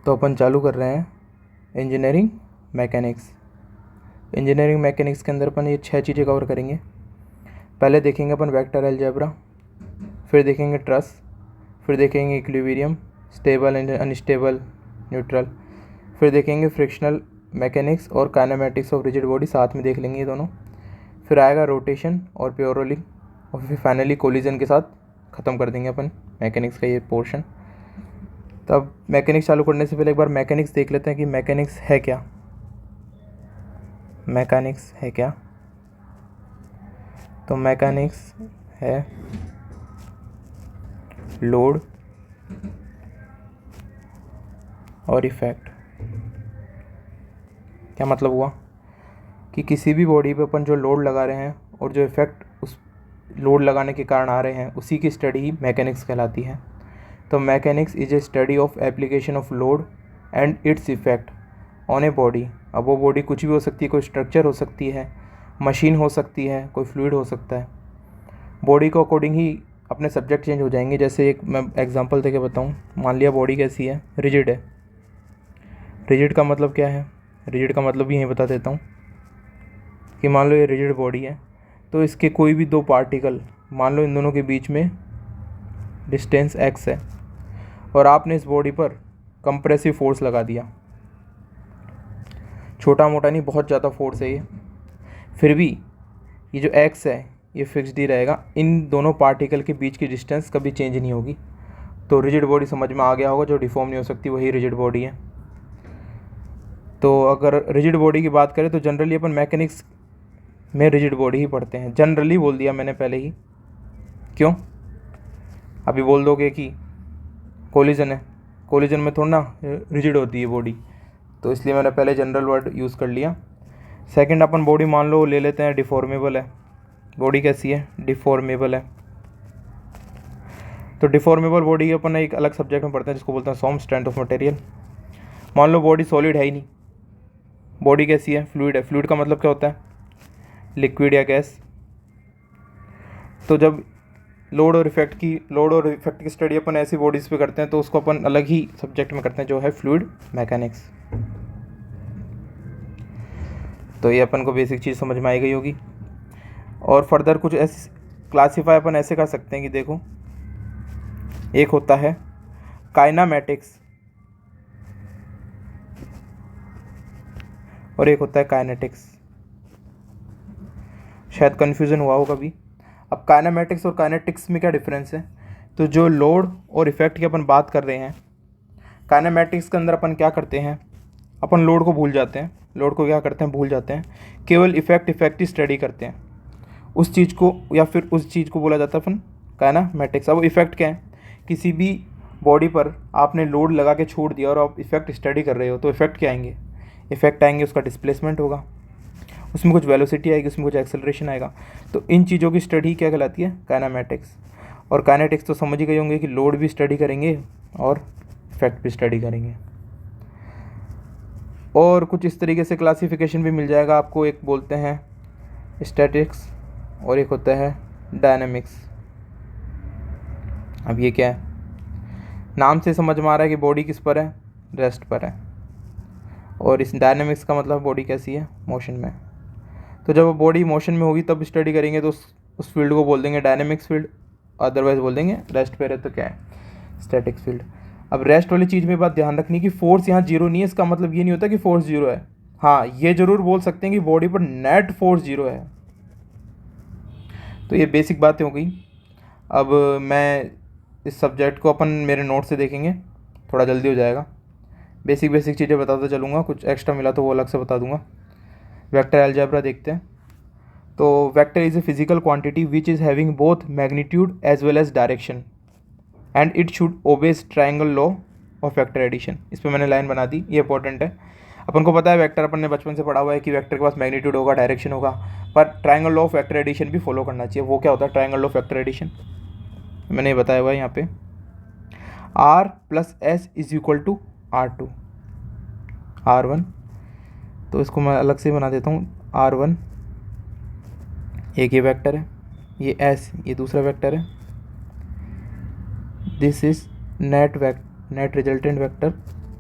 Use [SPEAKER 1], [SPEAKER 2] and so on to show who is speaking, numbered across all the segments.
[SPEAKER 1] तो अपन चालू कर रहे हैं इंजीनियरिंग मैकेनिक्स। इंजीनियरिंग मैकेनिक्स के अंदर अपन ये 6 चीज़ें कवर करेंगे। पहले देखेंगे अपन वेक्टर अलजेब्रा, फिर देखेंगे ट्रस, फिर देखेंगे equilibrium, stable and unstable, neutral, फिर देखेंगे फ्रिक्शनल मैकेनिक्स और काइनेमेटिक्स ऑफ रिजिड बॉडी, साथ में देख लेंगे ये दोनों। फिर आएगा रोटेशन और प्योर रोलिंग, और फिर फाइनली कोलिजन के साथ ख़त्म कर देंगे अपन मैकेनिक्स का ये पोर्शन। तब मैकेनिक्स चालू करने से पहले एक बार मैकेनिक्स देख लेते हैं कि मैकेनिक्स है क्या। मैकेनिक्स है क्या? तो मैकेनिक्स है लोड और इफ़ेक्ट। क्या मतलब हुआ कि किसी भी बॉडी पे अपन जो लोड लगा रहे हैं और जो इफ़ेक्ट उस लोड लगाने के कारण आ रहे हैं, उसी की स्टडी ही मैकेनिक्स कहलाती है। तो mechanics is a study of application of load and it's effect on a body. अब वो बॉडी कुछ भी हो सकती है, कोई स्ट्रक्चर हो सकती है, मशीन हो सकती है, कोई फ्लूइड हो सकता है। बॉडी को अकॉर्डिंग ही अपने सब्जेक्ट चेंज हो जाएंगे। जैसे एक मैं एग्जांपल देके बताऊं, मान लिया बॉडी कैसी है, रिजिड है। रिजिड का मतलब क्या है? रिजिड का मतलब भी यहीं बता देता हूँ कि मान लो ये रिजिड बॉडी है, तो इसके कोई भी दो पार्टिकल, मान लो इन दोनों के बीच में डिस्टेंस x है और आपने इस बॉडी पर कंप्रेसिव फोर्स लगा दिया। छोटा मोटा नहीं, बहुत ज़्यादा फोर्स है ये। फिर भी ये जो x है ये फिक्स्ड ही रहेगा, इन दोनों पार्टिकल के बीच की डिस्टेंस कभी चेंज नहीं होगी। तो रिजिड बॉडी समझ में आ गया होगा, जो डिफॉर्म नहीं हो सकती वही रिजिड बॉडी है। तो अगर रिजिड बॉडी की बात करें तो जनरली अपन मैकेनिक्स में रिजिड बॉडी ही पढ़ते हैं। जनरली बोल दिया मैंने पहले ही, क्यों? अभी बोल दोगे कि कोलिजन है, कोलिजन में थोड़ा ना रिजिड होती है बॉडी, तो इसलिए मैंने पहले जनरल वर्ड यूज़ कर लिया। सेकंड, अपन बॉडी मान लो ले लेते हैं डिफॉर्मेबल है। बॉडी कैसी है? डिफॉर्मेबल है। तो डिफॉर्मेबल बॉडी अपन एक अलग सब्जेक्ट में पढ़ते हैं जिसको बोलते हैं सॉम स्ट्रेंथ ऑफ मटेरियल। मान लो बॉडी सॉलिड है ही नहीं, बॉडी कैसी है? फ्लूइड है। फ्लूइड का मतलब क्या होता है? लिक्विड या गैस। तो जब लोड और इफेक्ट की स्टडी अपन ऐसी बॉडीज़ पे करते हैं तो उसको अपन अलग ही सब्जेक्ट में करते हैं, जो है फ्लूइड मैकेनिक्स। तो ये अपन को बेसिक चीज़ समझ में आई गई होगी। और फर्दर कुछ ऐसे क्लासीफाई अपन ऐसे कर सकते हैं कि देखो, एक होता है काइनामेटिक्स और एक होता है काइनेटिक्स। शायद कन्फ्यूज़न हुआ हो कभी। अब काइनेमेटिक्स और काइनेटिक्स में क्या डिफरेंस है? तो जो लोड और इफ़ेक्ट की अपन बात कर रहे हैं, काइनेमेटिक्स के अंदर अपन क्या करते हैं, अपन लोड को भूल जाते हैं। लोड को क्या करते हैं? भूल जाते हैं। केवल इफ़ेक्ट की स्टडी करते हैं उस चीज़ को, या फिर उस चीज़ को बोला जाता है अपन काइनेमेटिक्स। अब इफ़ेक्ट क्या है? किसी भी बॉडी पर आपने लोड लगा के छोड़ दिया और आप इफ़ेक्ट स्टडी कर रहे हो, तो इफ़ेक्ट क्या आएंगे? इफ़ेक्ट आएंगे, उसका डिस्प्लेसमेंट होगा, उसमें कुछ वेलोसिटी आएगी, उसमें कुछ एक्सेलरेशन आएगा। तो इन चीज़ों की स्टडी क्या कहलाती है? काइनेमेटिक्स। और काइनेटिक्स तो समझ ही गए होंगे कि लोड भी स्टडी करेंगे और इफेक्ट भी स्टडी करेंगे। और कुछ इस तरीके से क्लासिफिकेशन भी मिल जाएगा आपको। एक बोलते हैं स्टैटिक्स और एक होता है डायनामिक्स। अब ये क्या है? नाम से समझ में आ रहा है कि बॉडी किस पर है? रेस्ट पर है। और इस डायनामिक्स का मतलब बॉडी कैसी है? मोशन में। तो जब बॉडी मोशन में होगी तब स्टडी करेंगे, तो उस फील्ड को बोल देंगे डायनामिक्स फील्ड, अदरवाइज बोल देंगे रेस्ट पे है तो क्या है? Static field. अब रेस्ट वाली चीज़ में बात ध्यान रखनी कि फोर्स यहाँ जीरो नहीं है। इसका मतलब ये नहीं होता कि फोर्स जीरो है। हाँ, ये जरूर बोल सकते हैं कि बॉडी पर नेट फोर्स जीरो है। तो ये बेसिक बातें हो गई। अब मैं इस सब्जेक्ट को अपन मेरे नोट से देखेंगे, थोड़ा जल्दी हो जाएगा। बेसिक चीज़ें बताता चलूँगा, कुछ एक्स्ट्रा मिला तो वो अलग से बता दूँगा। वेक्टर अलजेब्रा देखते हैं। तो vector is a physical quantity which is having both magnitude as well as direction and it should obey triangle law of vector addition. इस पर मैंने लाइन बना दी, ये इंपॉर्टेंट है। अपन को पता है वेक्टर, अपन ने बचपन से पढ़ा हुआ है कि वेक्टर के पास मैग्नीट्यूड होगा, डायरेक्शन होगा, पर triangle law of vector addition भी फॉलो करना चाहिए। वो क्या होता है triangle law of vector addition? मैंने ये बताया हुआ है यहाँ पे, R + S = R2 R1। तो इसको मैं अलग से बना देता हूँ। R1 एक ये वेक्टर है, ये S ये दूसरा वेक्टर है। This is net resultant vector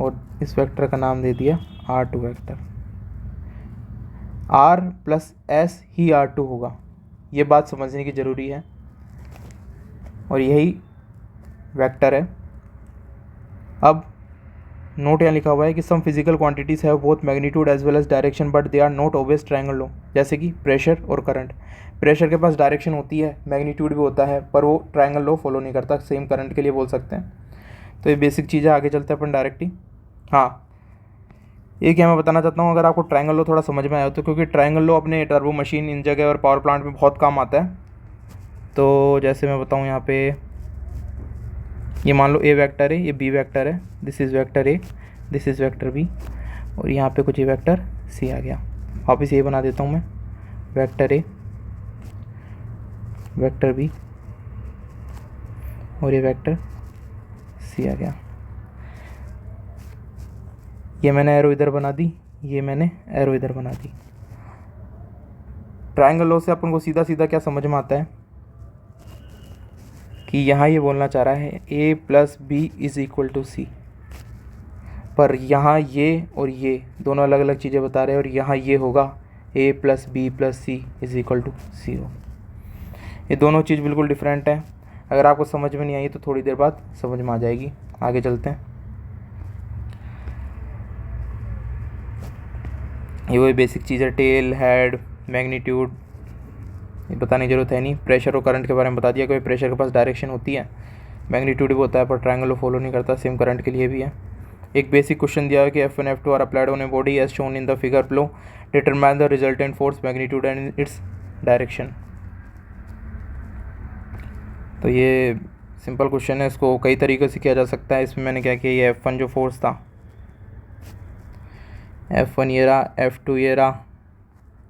[SPEAKER 1] और इस वेक्टर का नाम दे दिया R2 vector. R plus S ही R2 होगा, ये बात समझने की ज़रूरी है, और यही वेक्टर है। अब नोट यहाँ लिखा हुआ है कि some physical quantities have both magnitude as well as direction but they are not always triangle law, जैसे कि प्रेशर और करंट। प्रेशर के पास डायरेक्शन होती है, मैग्नीट्यूड भी होता है, पर वो ट्रायंगल लॉ फॉलो नहीं करता, सेम करंट के लिए बोल सकते हैं। तो ये बेसिक चीज़ें, आगे चलते हैं अपन डायरेक्ट ही। हाँ, एक यहाँ मैं बताना चाहता हूँ, अगर आपको ट्रायंगल लॉ थोड़ा समझ में आया तो, क्योंकि ट्रायंगल लॉ अपने टर्बो मशीन, इन जगह और पावर प्लांट में बहुत काम आता है। तो जैसे मैं बताऊँ यहाँ पे, ये मान लो ए वेक्टर है, ये बी वेक्टर है, this is vector A, this is vector B, और यहाँ पे कुछ ये वेक्टर सी आ गया। वापस ये बना देता हूँ मैं, वेक्टर ए, वेक्टर बी, और ये वेक्टर सी आ गया। ये मैंने एरो इधर बना दी, ये मैंने एरो इधर बना दी। ट्रायंगल लॉ से अपन को सीधा सीधा क्या समझ में आता है कि यहाँ ये बोलना चाह रहा है A plus B is equal to C, पर यहाँ ये और ये दोनों अलग अलग चीज़ें बता रहे हैं, और यहाँ ये होगा A plus B plus C is equal to 0। ये दोनों चीज़ बिल्कुल डिफरेंट है। अगर आपको समझ में नहीं आई तो थोड़ी देर बाद समझ में आ जाएगी। आगे चलते हैं। ये वही बेसिक चीज़ है, टेल, हेड, मैग्नीट्यूड, ये बताने की जरूरत है नहीं। प्रेशर और करंट के बारे में बता दिया कि भाई प्रेशर के पास डायरेक्शन होती है, मैग्नीट्यूड भी होता है, पर ट्रायंगल फॉलो नहीं करता, सेम करंट के लिए भी है। एक बेसिक क्वेश्चन दिया है कि F1 F2 are applied on a body as shown in the figure below, determine the resultant force, magnitude and its direction. तो ये सिंपल क्वेश्चन है, इसको कई तरीक़े से किया जा सकता है। इसमें मैंने क्या किया, ये F1 जो फोर्स था, F1 ये रहा, F2 ये रहा,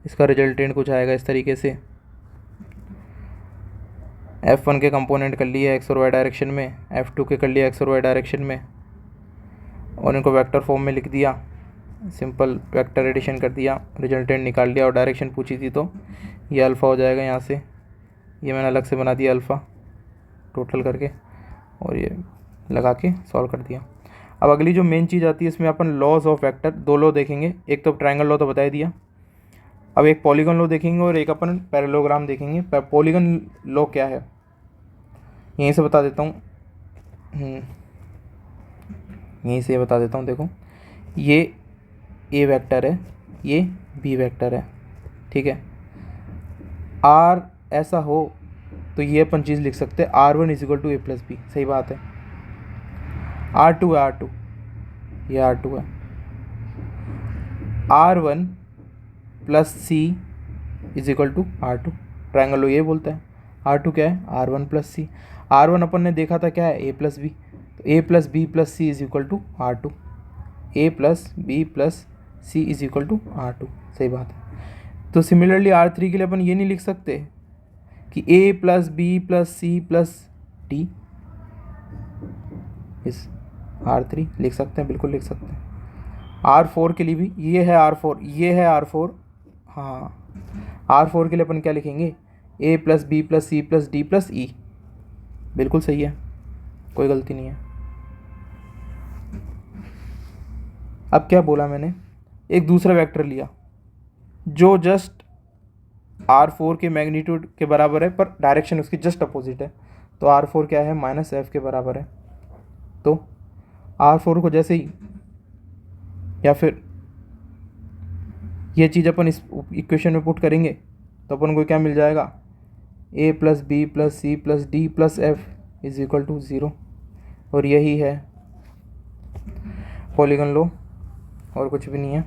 [SPEAKER 1] इसका रिजल्टेंट कुछ आएगा इस तरीके से। F1 के कंपोनेंट कर लिए एक्स और वाई डायरेक्शन में, F2 के कर लिए एक्स और वाई डायरेक्शन में, और इनको वेक्टर फॉर्म में लिख दिया, सिंपल वेक्टर एडिशन कर दिया, रिजल्टेंट निकाल लिया, और डायरेक्शन पूछी थी तो ये अल्फ़ा हो जाएगा यहाँ से। ये मैंने अलग से बना दिया अल्फ़ा टोटल करके, और ये लगा के सॉल्व कर दिया। अब अगली जो मेन चीज़ आती है, इसमें अपन लॉज ऑफ वेक्टर, दो लॉ देखेंगे। एक तो ट्रायंगल लॉ तो बता ही दिया, अब एक पॉलीगन लॉ देखेंगे और एक अपन पैरेललोग्राम देखेंगे। पॉलीगन लॉ क्या है यहीं से बता देता हूँ, यहीं से बता देता हूँ। देखो, ये ए वेक्टर है, ये बी वेक्टर है, ठीक है। आर ऐसा हो तो ये अपन चीज़ लिख सकते हैं, R1 is equal to A plus B, सही बात है। R2 है, R2, ये R2 है, R1 plus C is equal to R2, triangle law ये बोलता है। R2 क्या है, R1 प्लस सी। R1 अपन ने देखा था क्या है, ए प्लस बी, तो A plus B plus C is equal to R2, A plus B plus C is equal to R2, सही बात है। तो सिमिलरली R3 के लिए अपन ये नहीं लिख सकते कि A plus B plus C plus D is R3, लिख सकते हैं, बिल्कुल लिख सकते हैं। R4 के लिए भी ये है R4, ये है R4, हाँ। R4 के लिए अपन क्या लिखेंगे, A plus B plus C plus D plus E, बिल्कुल सही है, कोई गलती नहीं है। अब क्या बोला मैंने, एक दूसरा वेक्टर लिया जो जस्ट R4 के मैग्नीट्यूड के बराबर है, पर डायरेक्शन उसकी जस्ट अपोजिट है। तो R4 क्या है, माइनस एफ के बराबर है। तो R4 को जैसे ही, या फिर ये चीज़ अपन इस इक्वेशन में पुट करेंगे तो अपन को क्या मिल जाएगा, A plus B plus C plus D plus F is equal to 0, और यही है पॉलीगन लॉ, और कुछ भी नहीं है।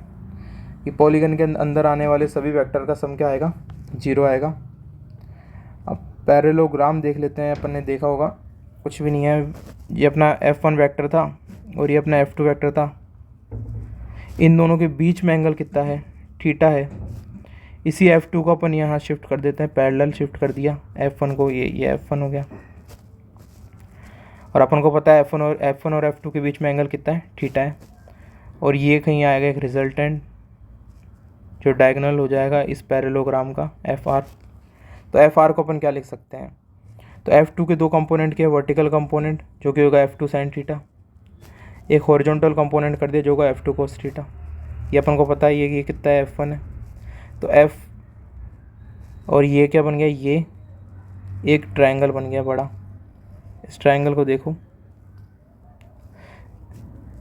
[SPEAKER 1] कि पॉलीगन के अंदर आने वाले सभी वेक्टर का सम क्या आएगा, 0 आएगा। अब पैरेललोग्राम देख लेते हैं, अपन ने देखा होगा, कुछ भी नहीं है। ये अपना F1 वेक्टर था और ये अपना F2 वेक्टर था, इन दोनों के बीच में एंगल कितना है, थीटा है। इसी F2 को अपन यहाँ शिफ्ट कर देते हैं, पैरेलल शिफ्ट कर दिया F1 को, ये F1 हो गया। और अपन को पता है F1 और F2 के बीच में एंगल कितना है, थीटा है। और ये कहीं आएगा एक रिजल्टेंट जो डायगोनल हो जाएगा इस पैरेललोग्राम का, FR। तो FR को अपन क्या लिख सकते हैं, तो F2 के दो कंपोनेंट के, वर्टिकल कंपोनेंट जो कि होगा F2 साइन थीटा, एक हॉरिजॉन्टल कंपोनेंट कर दिया जो होगा F2 cos थीटा। ये अपन को पता है ये कितना है, F1 है। तो F और ये क्या बन गया, ये एक ट्रायंगल बन गया बड़ा। इस ट्रायंगल को देखो,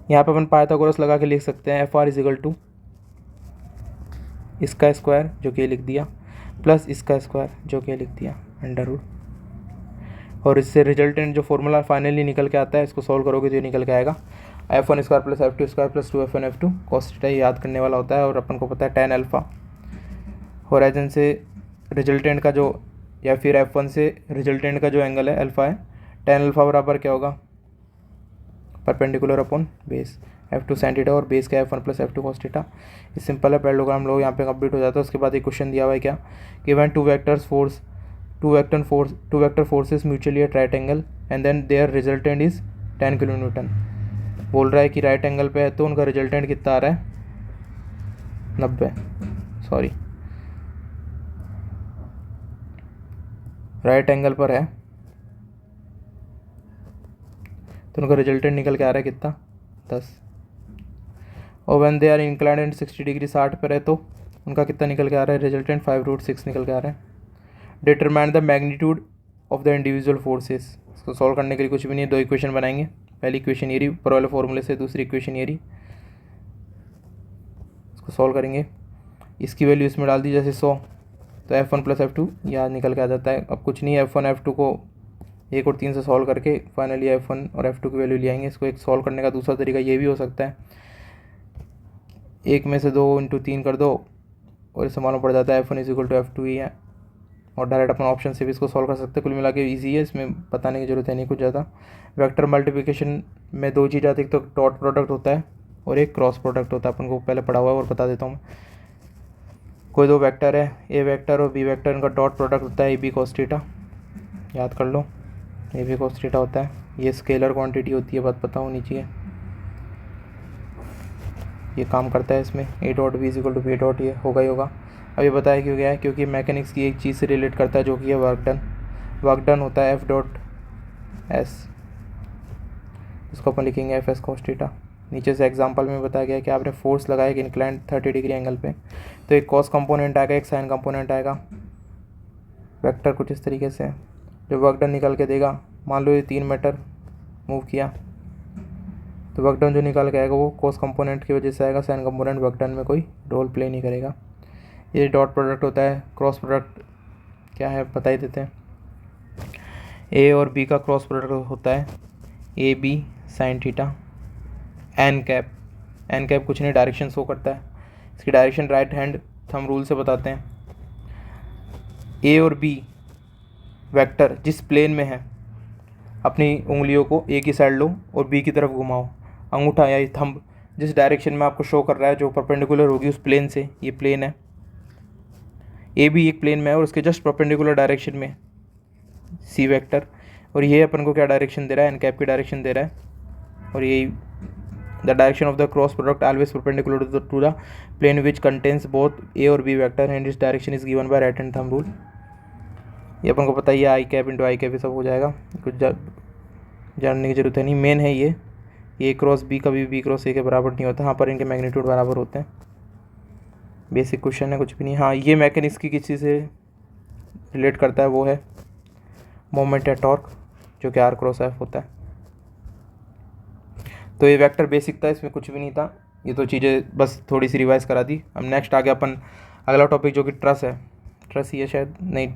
[SPEAKER 1] यहाँ पे अपन पाइथागोरस लगा के लिख सकते हैं FR इजिकल टू इसका स्क्वायर जो कि लिख दिया प्लस इसका स्क्वायर जो कि लिख दिया अंडर रूट, और इससे रिजल्टेंट जो फॉर्मूला फाइनली निकल के आता है इसको सॉल्व करोगे तो ये निकल के आएगा F1 square plus F2 square plus 2F1 F2 cos theta. याद करने वाला होता है। और अपन को पता है tan अल्फ़ा होराइजन से रिजल्टेंट का जो, या फिर F1 से रिजल्टेंट का जो एंगल है अल्फ़ा है, tan अल्फ़ा बराबर क्या होगा, perpendicular upon base F2 sin theta, और बेस का F1 plus F2 cos theta. ये सिंपल है, पैरेललोग्राम लोग यहाँ पे कंप्लीट हो जाता है। उसके बाद एक क्वेश्चन दिया हुआ है क्या, कि when two vector forces mutually at right angle and then their resultant is 10 kilo newton. बोल रहा है कि राइट एंगल पे है तो उनका रिजल्टेंट कितना आ रहा है, 90, सॉरी राइट एंगल पर है तो उनका रिजल्टेंट निकल के आ रहा है कितना, 10। और when they are inclined 60 degree 60 पर है तो उनका कितना निकल के आ रहा है, रिजल्टेंट 5√6 निकल के आ रहा है। Determine the magnitude of the individual forces. इसको सॉल्व करने के लिए कुछ भी नहीं है, दो इक्वेशन बनाएंगे। पहली इक्वेशन ये रही ऊपर वाले फॉर्मूले से, दूसरी इक्वेशन ये रही, इसको सॉल्व करेंगे। इसकी वैल्यू इसमें डाल दी जैसे 100, तो F1 प्लस F2 यहाँ निकल के आ जाता है। अब कुछ नहीं है, F1 F2 को 1 और 3 से सॉल्व करके फाइनली F1 और F2 की वैल्यू ले आएंगे। इसको एक सॉल्व करने का दूसरा तरीका ये भी हो सकता है, 1 में से 2 × 3 कर दो और इससे मालूम पड़ जाता है F1 इजिकल टू F2 ही है, और डायरेक्ट अपन ऑप्शन से भी इसको सॉल्व कर सकते हैं। कुल मिला के ईजी है, इसमें बताने की जरूरत है नहीं कुछ ज़्यादा। वेक्टर मल्टीप्लिकेशन में दो चीज़ आती है, एक तो डॉट प्रोडक्ट होता है और एक क्रॉस प्रोडक्ट होता है, अपन को पहले पढ़ा हुआ है और बता देता हूँ मैं। कोई दो वेक्टर है, ए वेक्टर और बी वेक्टर, इनका डॉट प्रोडक्ट होता है AB cos थीटा, याद कर लो AB cos थीटा होता है। ये स्केलर क्वांटिटी होती है, बात पता होनी चाहिए, ये काम करता है इसमें। A dot B equal to B dot, ये होगा ही होगा। अब ये बताया क्यों गया है, क्योंकि मैकेनिक्स की एक चीज़ से रिलेट करता है जो कि है वर्क डन। वर्क डन होता है F डॉट S, इसको अपन लिखेंगे FS cos थीटा। नीचे से एग्जांपल में बताया गया है कि आपने फोर्स लगाया कि इंक्लाइंड 30 डिग्री एंगल पे, तो एक कॉस कंपोनेंट आएगा, एक साइन कंपोनेंट आएगा। वेक्टर कुछ इस तरीके से जो वर्क डन निकल के देगा, मान लो ये 3 मीटर मूव किया तो वर्क डन जो निकल के आएगा वो कॉस कंपोनेंट की वजह से आएगा, साइन कंपोनेंट वर्क डन में कोई रोल प्ले नहीं करेगा। ये डॉट प्रोडक्ट होता है। क्रॉस प्रोडक्ट क्या है बता ही देते हैं। A और B का क्रॉस प्रोडक्ट होता है AB sine theta. N cap कुछ नहीं, डायरेक्शन शो करता है। इसकी direction right hand thumb rule से बताते हैं। A और B वेक्टर जिस प्लेन में है, अपनी उंगलियों को A की साइड लो और B की तरफ घुमाओ, अंगूठा या थंब जिस डायरेक्शन में आपको शो कर रहा है जो परपेंडिकुलर होगी उस प्लेन से, ये प्लेन है AB एक प्लेन में है और उसके जस्ट परपेंडिकुलर डायरेक्शन में C वेक्टर, और ये अपन को क्या डायरेक्शन दे रहा है, एन कैप की डायरेक्शन दे रहा है। और यही the direction of the cross product always perpendicular to the plane which contains both A और B vector and this direction is given by right hand thumb rule. ये अपन को पता ही है, I cap into I cap ये सब हो जाएगा, कुछ जानने की जरूरत है नहीं। मेन है ये A क्रॉस B कभी B क्रॉस A के बराबर नहीं होता, यहाँ पर इनके मैग्नीट्यूड बराबर होते हैं। बेसिक क्वेश्चन है, कुछ भी नहीं। हाँ, ये मैकेनिक्स की किसी से रिलेट करता है, वो है मोमेंट या टॉर्क जो कि R क्रॉस F होता है। तो ये वेक्टर बेसिक था, इसमें कुछ भी नहीं था, ये तो चीज़ें बस थोड़ी सी रिवाइज करा दी। अब नेक्स्ट आ गया अपन अगला टॉपिक जो कि ट्रस है। ट्रस ये शायद नहीं,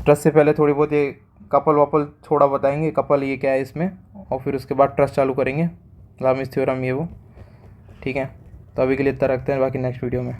[SPEAKER 1] ट्रस से पहले थोड़ी बहुत ये कपल वपल थोड़ा बताएंगे, कपल ये क्या है इसमें, और फिर उसके बाद ट्रस चालू करेंगे, लामिस थ्योरम ये वो, ठीक है। तो अभी के लिए इतना रखते हैं, बाकी नेक्स्ट वीडियो में।